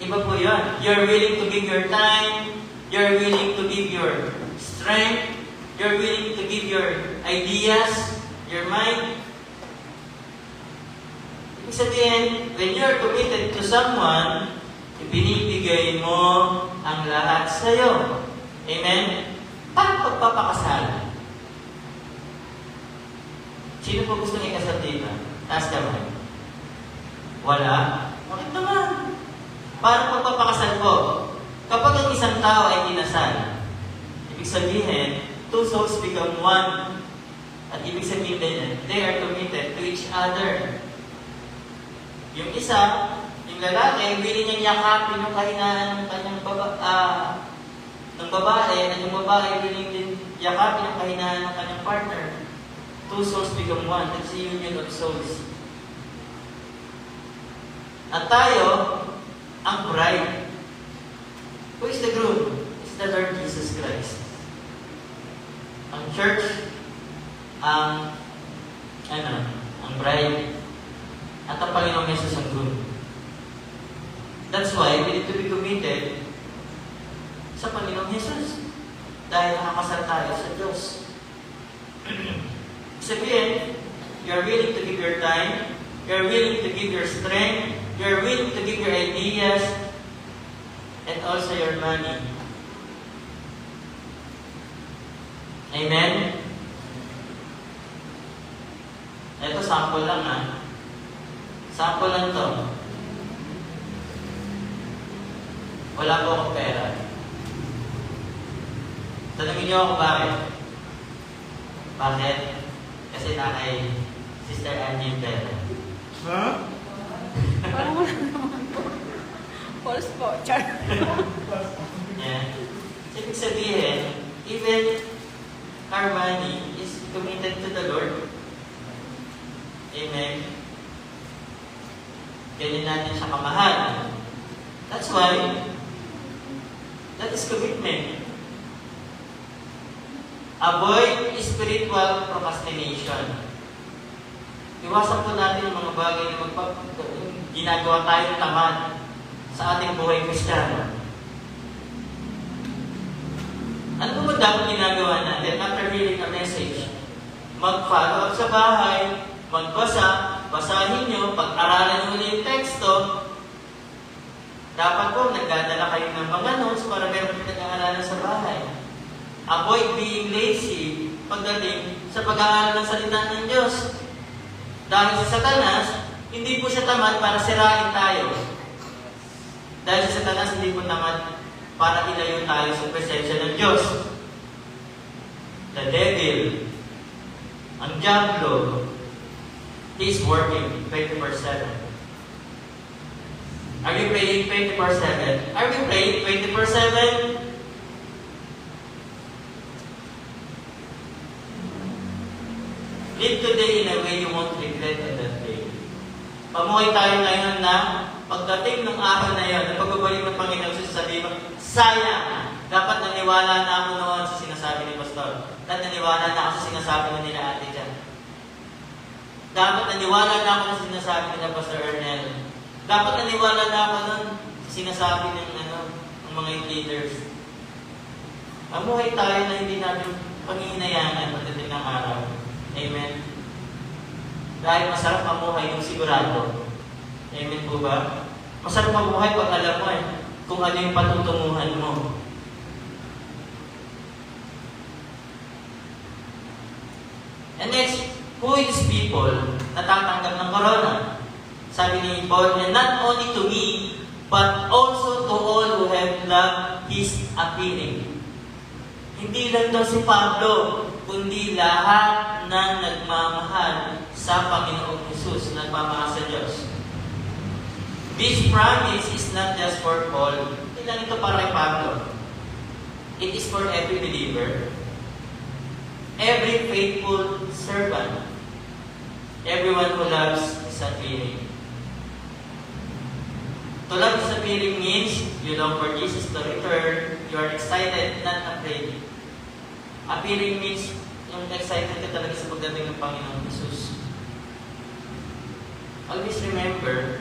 iba po yun. You're willing to give your time, you're willing to give your strength, you're willing to give your ideas, your mind. Ibig sabihin, when you're committed to someone, ibinibigay mo ang lahat sa'yo. Amen? Paano pagpapakasal? Sino po gusto ng ikasal dito? Taas kamay. Wala? Bakit naman? Paano pagpapakasal po? Kapag ang isang tao ay kinasal, ibig sabihin, two souls become one. At ibig sabihin din, they are committed to each other. Yung isa, yung lalaki, willing niyang yakapin yung kahinaan ng kanyang ng babae, at yung babae willing din yakapin yung kahinaan ng kanyang partner. Two souls become one. That's the union of souls. At tayo, ang bride. Who is the groom? It's the Lord Jesus Christ. Ang church, ang bride. At ang Panginoong Jesus ang groom. That's why we need to be committed sa Panginoong Jesus. Dahil nakakasal tayo sa Diyos. Sabihin, you're willing to give your time, you're willing to give your strength, you're willing to give your ideas, and also your money. Amen? Ito, sample lang ha. Sample lang to. Wala po akong pera. Tanungin niyo ako bakit? Bakit? Kasi na kay Sister Angie yung pera. Ha? Parang wala naman po. False po, char. Yeah. Ibig sabihin, even our money is committed to the Lord. Amen. Ganyan natin siya kamahal. That's why, that is commitment. Avoid spiritual procrastination. Iwasan po natin yung mga bagay na ginagawa tayong tamad sa ating buhay Kristiyano. Ano po ba dapat ginagawa natin after hearing a message? Mag-follow up sa bahay, magbasa, basahin nyo, pag-aralan nyo ulit yung teksto. Dapat po, nagdadala kayo ng mga notes para meron pinag-aaralan sa bahay. Avoid being lazy pagdating sa pag-aaral ng salita ng Diyos. Dahil sa Satanas, hindi po siya tamad para sirain tayo. Dahil sa Satanas, hindi po tamad para ilayo tayo sa presensya ng Diyos. The devil, ang diablo, he's working 24/7. Are you praying 24/7? Are we praying 24/7? Live today in a way you won't regret on that day. Pamuhay tayo ngayon na pagdating ng araw na yun, na pagbabalik ng Panginoon, sasabihin mo, sayang! Dapat naniwala na ako noon sa sinasabi ni Pastor. Dapat naniwala na ako sa sinasabi mo nila ate dyan. Dapat naniwala na ako sa sinasabi nila Pastor Ernel. Dapat naniwala na ako noon sa sinasabi ng mga leaders. Pamuhay tayo na hindi natin pangihinayangan pagdating ng araw. Amen. Dahil masarap mamuhay yung sigurado. Amen po ba? Masarap mamuhay pag alam mo kung ano yung patutunguhan mo. And next, who is people na tatanggap ng corona? Sabi ni Paul, and not only to me, but also to all who have loved His appearing. Hindi lang daw si Pablo, kundi lahat ng nagmamahal sa Panginoong Jesus, nagmamahal sa Diyos. This promise is not just for Paul. Hindi lang ito para kay Pablo. It is for every believer. Every faithful servant. Everyone who loves His appearing. To love His appearing means you long for Jesus to return. You are excited, not afraid. Appearing means yung excited ka talaga sa pagdating ng Panginoong Jesus. Always remember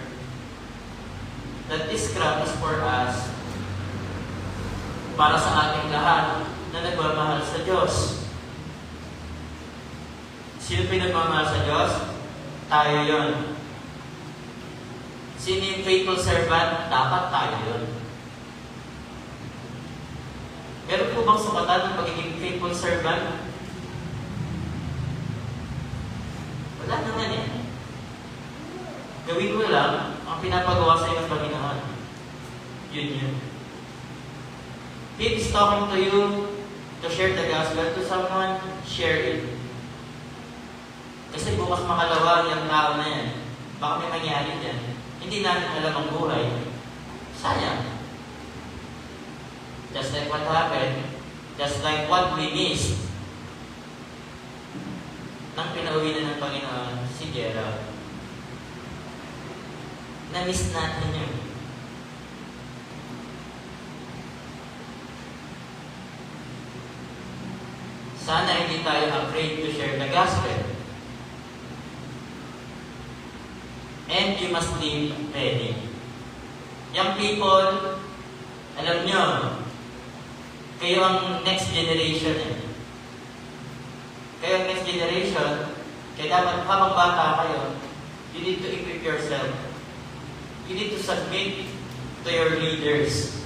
that this crown is for us, para sa ating lahat na nagmamahal sa Diyos. Sino pinagmamahal sa Diyos? Tayo yon. Sino yung faithful servant? Dapat tayo yon. Meron po bang sukatan ng pagiging faithful servant? Wala naman eh. Gawin mo lang ang pinapagawa sa iyo ng Panginoon. Yun yun. He is talking to you to share the gospel to someone, share it. Kasi bukas makalawa yung tao na yan. Baka may mangyari dyan. Hindi natin alam ang buhay. Sayang. Just like what happened, just like what we missed. nang pinauwi na ng Panginoon si Gerald. Na-miss natin yun. Sana hindi tayo afraid to share the gospel. And you must live ready. Young people, alam nyo, kayo ang next generation eh. Kayo ang next generation, kaya dapat habang bata kayo, you need to equip yourself. You need to submit to your leaders.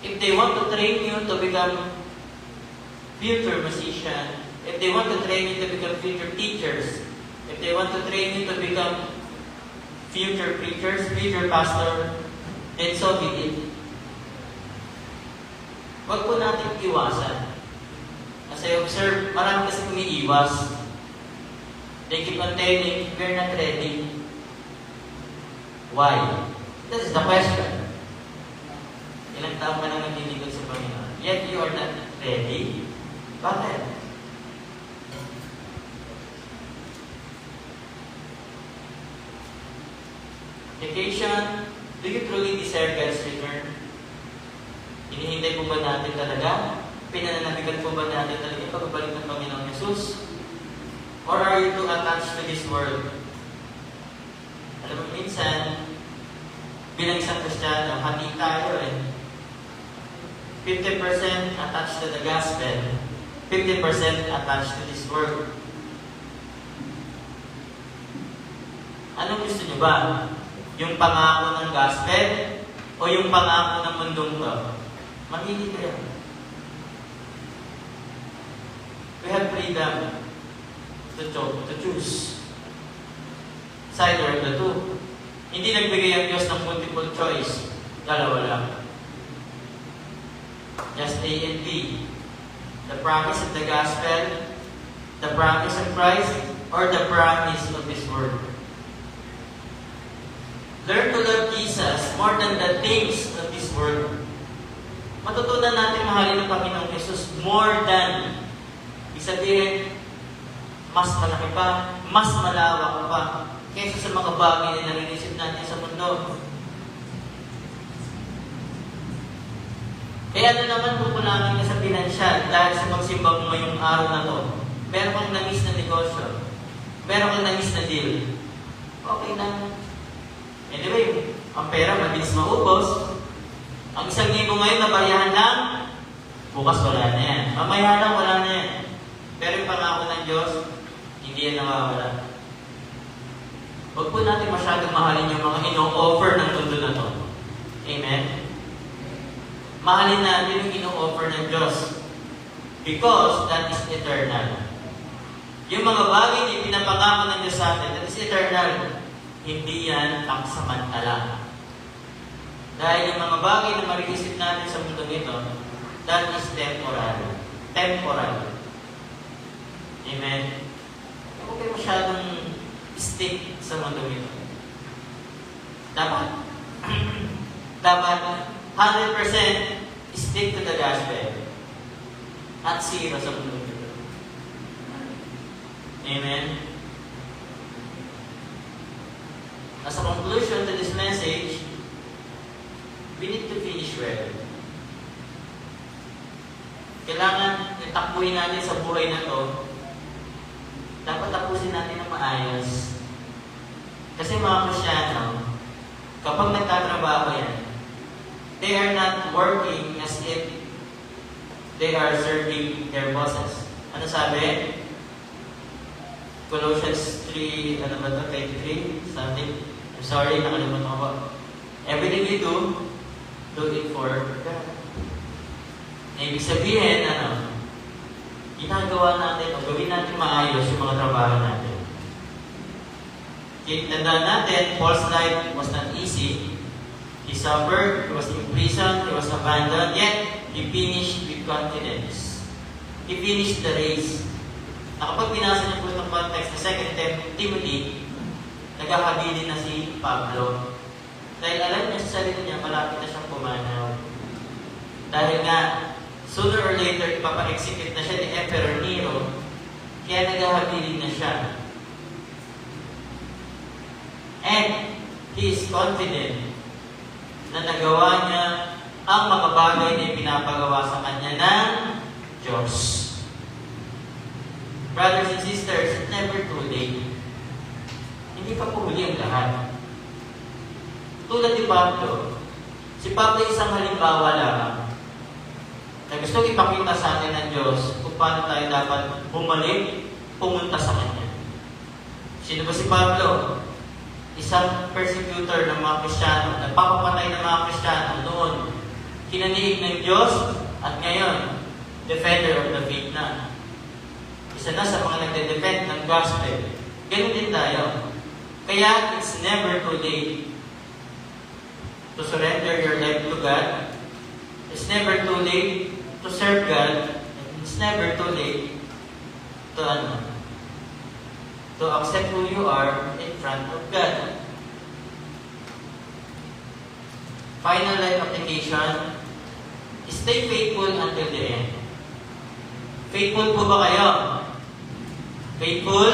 If they want to train you to become future musician, if they want to train you to become future teachers, if they want to train you to become future preachers, future pastor, then so be it. Huwag po natin iwasan. Kasi observe, marami kasi umiiwas. They keep on telling, we're not ready. Why? That is the question. Ilang taon ka na naglilingkod sa Panginoon, yet you are not ready? Bakit? Vacation, do you truly deserve God's return? Hinihintay po ba natin talaga? Pinananabigan po ba natin talaga yung pagbabalik ng Panginoong Yesus? Or are you too attached to this world? Alam mo, minsan, bilang isang Kristiyano, hati tayo eh. 50% attached to the gospel, 50% attached to this world. Anong gusto nyo ba? Yung pangako ng gospel o yung pangako ng mundong to? Mamili kayo. We have freedom to choose. It's either of the two. Hindi nagbigay ang Diyos ng multiple choice. Dalawa lang. Just A and B. The promise of the gospel, the promise of Christ, or the promise of His word. Learn to love Jesus more than the things of this world. Matutunan natin mahalin ang Panginoong Jesus more than, isabihin, mas malaki pa, mas malawak pa, kaysa sa mga bagay na narinisip natin sa mundo. Kaya ano naman kukulangin ka sa pinansyal dahil sa pagsimba mo ngayong araw na to? Meron kang na-miss na negosyo. Meron kang na-miss na deal. Okay lang. Anyway, ang pera mabilis maubos. Ang 1,000 ngayon na bariyahan lang, bukas wala na yan. Mamaya lang wala na yan. Pero yung pangako ng Diyos, hindi yan nawawala. Huwag po natin masyadong mahalin yung mga ino-offer ng mundo na to. Amen? Mahalin natin yung ino-offer ng Diyos. Because that is eternal. Yung mga bagay na pinapangako ng Diyos sa atin, that is eternal. Hindi yan pangsamantala. Dahil yung mga bagay na marinisip natin sa mundo nito, that is temporal. Temporal. Amen? Huwag kayo masyadong stick sa mundo nito. Dapat 100% stick to the gospel at zero sa mundo nito. Amen? As a conclusion to this message, we need to finish well. Kailangan itakbuhin natin sa buhay na to. Dapat tapusin natin ng maayos. Kasi mga Kristiyano, kapag nagtatrabaho yan, they are not working as if they are serving their bosses. Ano sabi? Colossians 3, 23, something. I'm sorry, nakalimutan ko. Everything you do it for God. Ibig sabihin, ginagawa natin o gawin natin maayos yung mga trabaho natin. Tandaan natin, Paul's life was not easy. He suffered, he was imprisoned, he was abandoned, yet he finished with confidence. He finished the race. Kapag binasa niyo po itong context sa 2 Timothy, nagkakabili na si Pablo. Dahil alam niya sa sarili niya, malapit na siyang pumanaw. Dahil nga, sooner or later, ipapa-execute na siya ni Emperor Nero. Kaya naghahabilin na siya. And he is confident na nagawa niya ang mga bagay na ipinapagawa sa kanya ng Diyos. Brothers and sisters, it's never too late. Hindi pa po huli ang lahat. Tulad ni Pablo, si Pablo isang halimbawa lang na gusto ipakita sa atin ng Diyos kung paano tayo dapat bumalik, pumunta sa Kanya. Sino ba si Pablo? Isang persecutor ng mga Kristiyano, nagpapapatay ng mga Kristiyano noon. Kinaniig ng Diyos at ngayon, defender of the faith na. Isa na sa mga nagde-defend ng gospel. Ganun din tayo. Kaya, it's never too late to surrender your life to God. It's never too late to serve God. It's never too late to accept who you are in front of God. Final life application, stay faithful until the end. Faithful po ba kayo? Faithful?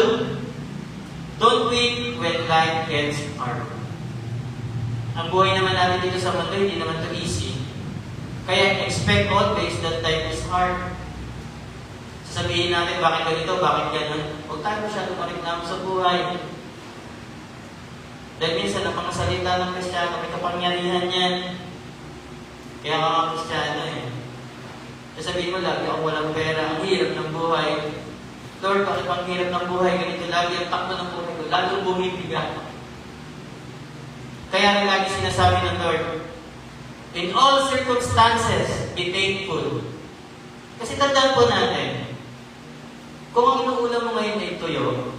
Don't quit when life gets hard. Ang buhay naman natin dito sa mundo, hindi naman to easy. Kaya expect always that life is hard. Sasabihin natin, bakit ganito, bakit ganun? Huwag tayo masyadong mareklamo sa buhay. Dahil minsan ang mga salita ng Kristiyano, may kapangyarihan yan. Kaya mga Kristiyano sasabihin mo, lagi ako walang pera, ang hirap ng buhay. Lord, bakit ang hirap ng buhay? Ganito lagi ang takbo ng buhay ko, lalong bumibigat. Kaya rin lagi sinasabi ng Lord, in all circumstances, be thankful. Kasi tandaan po natin, kung ang inuulam mo ngayon ay tuyo,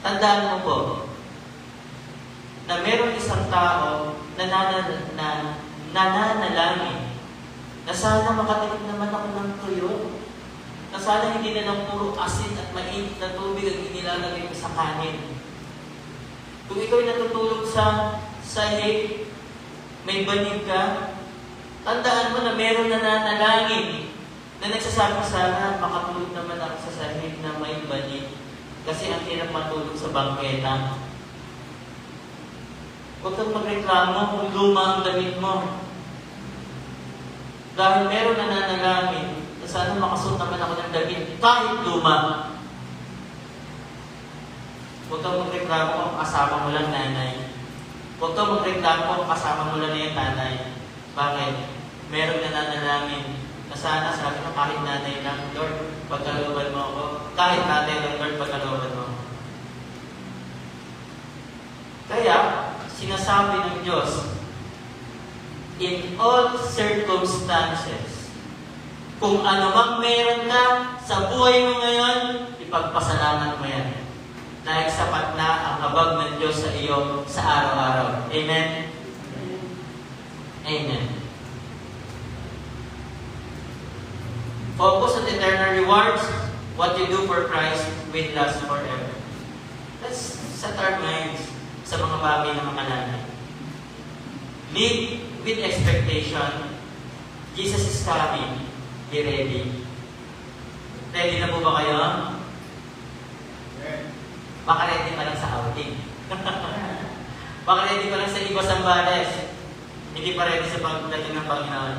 tandaan mo po, na meron isang tao na nananalangin na sana makatikim naman ako ng tuyo, na sana hindi na lang puro asin at mainit na tubig ang inilalagay ko sa kanin. Kung ikaw ay natutulog sa sahig, may banig ka, tandaan mo na meron na nananalangin na nagsasabi sana makatulog naman ako sa sahig na may banig kasi ang hirap matulog sa bangketa. Huwag kang magreklamo kung luma ang damit mo. Dahil meron na nananalangin na sana makasuot naman ako ng damit kahit luma. Huwag kang magreklamo kung kasama mo lang nanay. Huwag kang magreklamo kung kasama mo lang yung nanay. Bakit? Meron na nananalangin na sana sabi ko kahit nanay lang, Lord, pagkalooban mo ako. Kahit nanay lang, Lord, pagkalooban mo ako. Kaya, sinasabi ng Diyos, in all circumstances, kung ano mang meron ka sa buhay mo ngayon, ipagpasalamat mo yan. Dahil sapat na ang habag ng Diyos sa iyo sa araw-araw. Amen? Amen. Focus on eternal rewards. What you do for Christ will last forever. Let's set our minds sa mga bagay na makalala. Live with expectation. Jesus is coming. Be ready. Ready na po ba kayo? Baka ready pa lang sa outing. Baka ready pa lang sa Iba Sambales. Hindi pa ready sa pagdating ng Panginoon.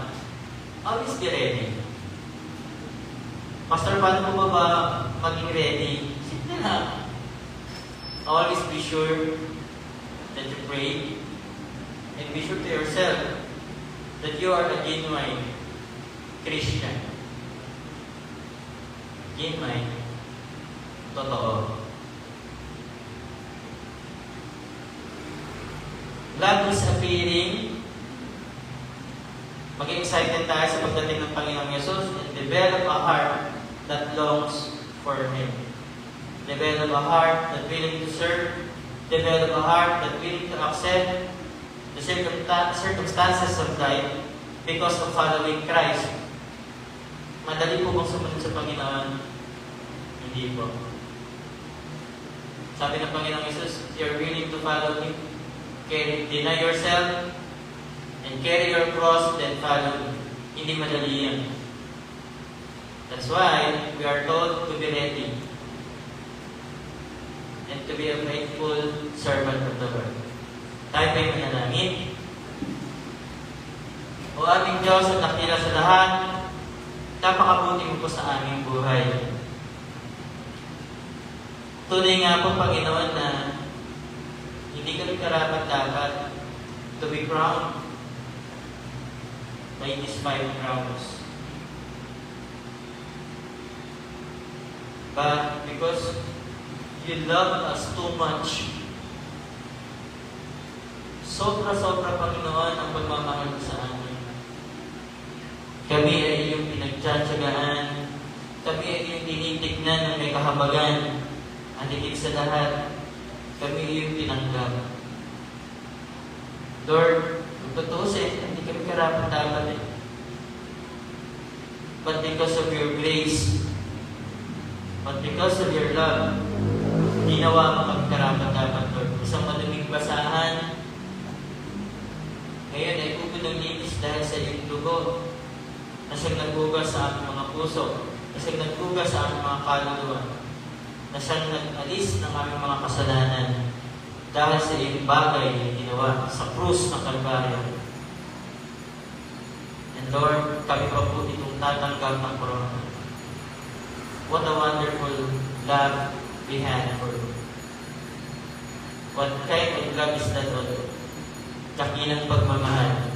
Always be ready. Pastor, paano po ba maging ready? Simple lang. Always be sure that you pray and be sure to yourself that you are a genuine Christian. Genuine. Totoo. God is appearing. Maging excited tayo sa pagdating ng Panginoong Yesus and develop a heart that longs for Him. Develop a heart that willing to serve. Develop a heart that willing to accept the circumstances of life because of following Christ. Madali po bang sumunod sa Panginoon? Hindi po. Sabi ng Panginoong Yesus, you're willing to follow Him. Deny yourself and carry your cross, then follow me. Hindi madali yan. That's why we are told to be ready. and to be a faithful servant of the Lord. Tayo pa'y manalangin. O aming Diyos at nakila sa lahat, napakabuti mo po sa aming buhay. Tunay nga po, Panginoon, na hindi kami karapat-dapat to be crowned by these 5 crowns. But because you loved us too much, sobra-sobra, Panginoon, ang pagmamahal mo sa amin. Kami ay iyong pinagtsatsagaan. Kami ay iyong tinitignan ng may kahabagan. Ang higit sa lahat, kami ay iyong tinanggap. Lord, kung tutusin, hindi kami karapat-dapat eh. But because of your grace, but because of your love, ginawa mo kami karapat-dapat, Lord. Isang maduming basahan, ngayon ay ubod ng linis dahil sa iyong dugo na siyang nagbugas sa aming mga puso, na siyang nagbugas sa aming mga kaluluwa, na siyang nag-alis ng aming mga kasalanan dahil sa iyong bagay na ginawa sa krus ng Kalbaryo. And Lord, kami pa po itong tatanggap ng korona. What a wonderful love we had for you. What kind of love is that, Lord? Dakilang pagmamahal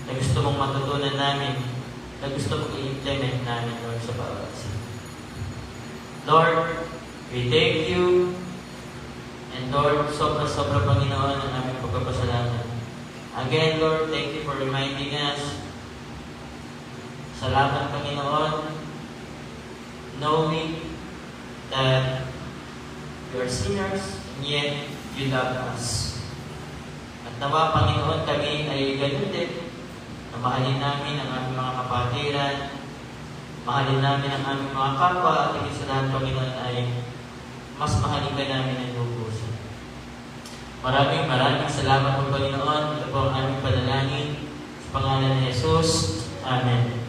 na gusto mong matutunan namin, na gusto mong i-implement namin, Lord, sa bawat isa. Lord, we thank you. And Lord, sobra-sobra, Panginoon, ang aming pagpapasalamat. Again, Lord, thank you for reminding us. Salamat, Panginoon, knowing that we are sinners, and yet you love us. At nawa, Panginoon, kami ay ganun din, na mahalin namin ang aming mga kapatiran, mahalin namin ang aming mga kapwa, at higit sa lahat, Panginoon, ay mas mahalin ka namin ng lubusan. Maraming salamat po, Panginoon. Ito po ang aming panalangin sa pangalan ni Jesus. Amen.